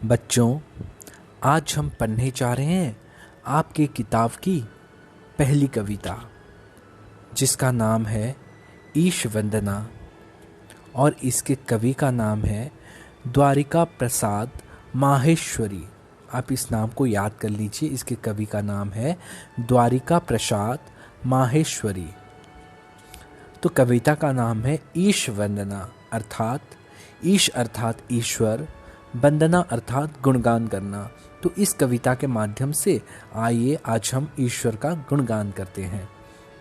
बच्चों, आज हम पढ़ने जा रहे हैं आपके किताब की पहली कविता, जिसका नाम है ईश वंदना। और इसके कवि का नाम है द्वारिका प्रसाद माहेश्वरी। आप इस नाम को याद कर लीजिए। इसके कवि का नाम है द्वारिका प्रसाद माहेश्वरी। तो कविता का नाम है ईश वंदना, अर्थात ईश अर्थात ईश्वर, वंदना अर्थात गुणगान करना। तो इस कविता के माध्यम से आइए आज हम ईश्वर का गुणगान करते हैं।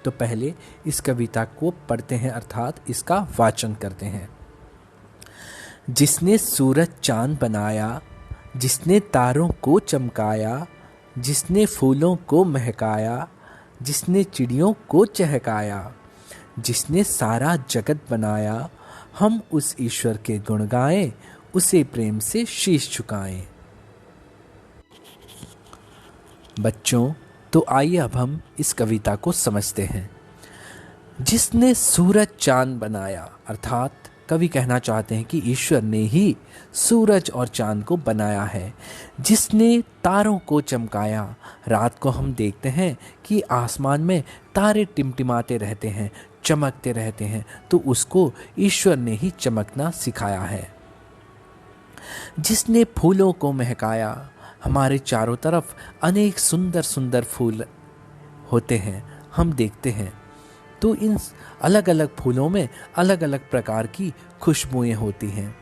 तो पहले इस कविता को पढ़ते हैं, अर्थात इसका वाचन करते हैं। जिसने सूरज चांद बनाया, जिसने तारों को चमकाया, जिसने फूलों को महकाया, जिसने चिड़ियों को चहकाया, जिसने सारा जगत बनाया, हम उस ईश्वर के गुण गाएं, उसे प्रेम से शीश झुकाएं। बच्चों, तो आइए अब हम इस कविता को समझते हैं। जिसने सूरज चांद बनाया, अर्थात कवि कहना चाहते हैं कि ईश्वर ने ही सूरज और चांद को बनाया है। जिसने तारों को चमकाया, रात को हम देखते हैं कि आसमान में तारे टिमटिमाते रहते हैं, चमकते रहते हैं, तो उसको ईश्वर ने ही चमकना सिखाया है। जिसने फूलों को महकाया, हमारे चारों तरफ अनेक सुंदर सुंदर फूल होते हैं, हम देखते हैं, तो इन अलग अलग फूलों में अलग अलग प्रकार की खुशबुएं होती हैं,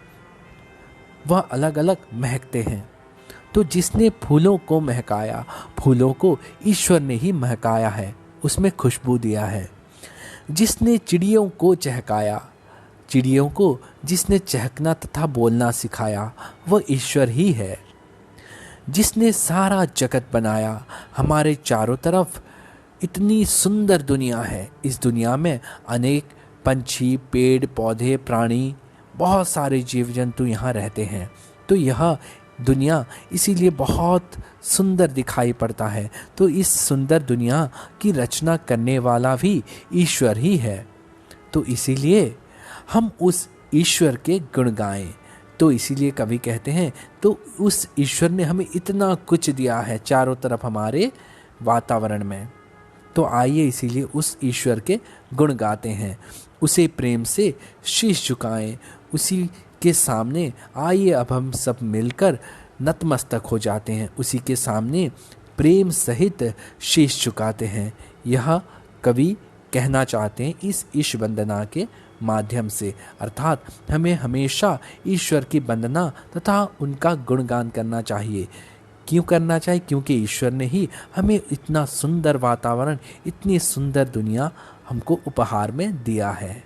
वह अलग अलग महकते हैं। तो जिसने फूलों को महकाया, फूलों को ईश्वर ने ही महकाया है, उसमें खुशबू दिया है। जिसने चिड़ियों को चहकाया, चिड़ियों को जिसने चहकना तथा बोलना सिखाया, वह ईश्वर ही है। जिसने सारा जगत बनाया, हमारे चारों तरफ इतनी सुंदर दुनिया है, इस दुनिया में अनेक पंछी, पेड़ पौधे, प्राणी, बहुत सारे जीव जंतु यहाँ रहते हैं। तो यह दुनिया इसीलिए बहुत सुंदर दिखाई पड़ता है। तो इस सुंदर दुनिया की रचना करने वाला भी ईश्वर ही है। तो इसीलिए हम उस ईश्वर के गुण गाएं। तो इसीलिए कवि कहते हैं, तो उस ईश्वर ने हमें इतना कुछ दिया है चारों तरफ हमारे वातावरण में। तो आइए इसीलिए उस ईश्वर के गुण गाते हैं, उसे प्रेम से शीश झुकाएं, उसी के सामने आइए अब हम सब मिलकर नतमस्तक हो जाते हैं, उसी के सामने प्रेम सहित शीश झुकाते हैं। यह कवि कहना चाहते हैं इस ईश वंदना के माध्यम से, अर्थात हमें हमेशा ईश्वर की वंदना तथा उनका गुणगान करना चाहिए। क्यों करना चाहिए? क्योंकि ईश्वर ने ही हमें इतना सुंदर वातावरण, इतनी सुंदर दुनिया हमको उपहार में दिया है।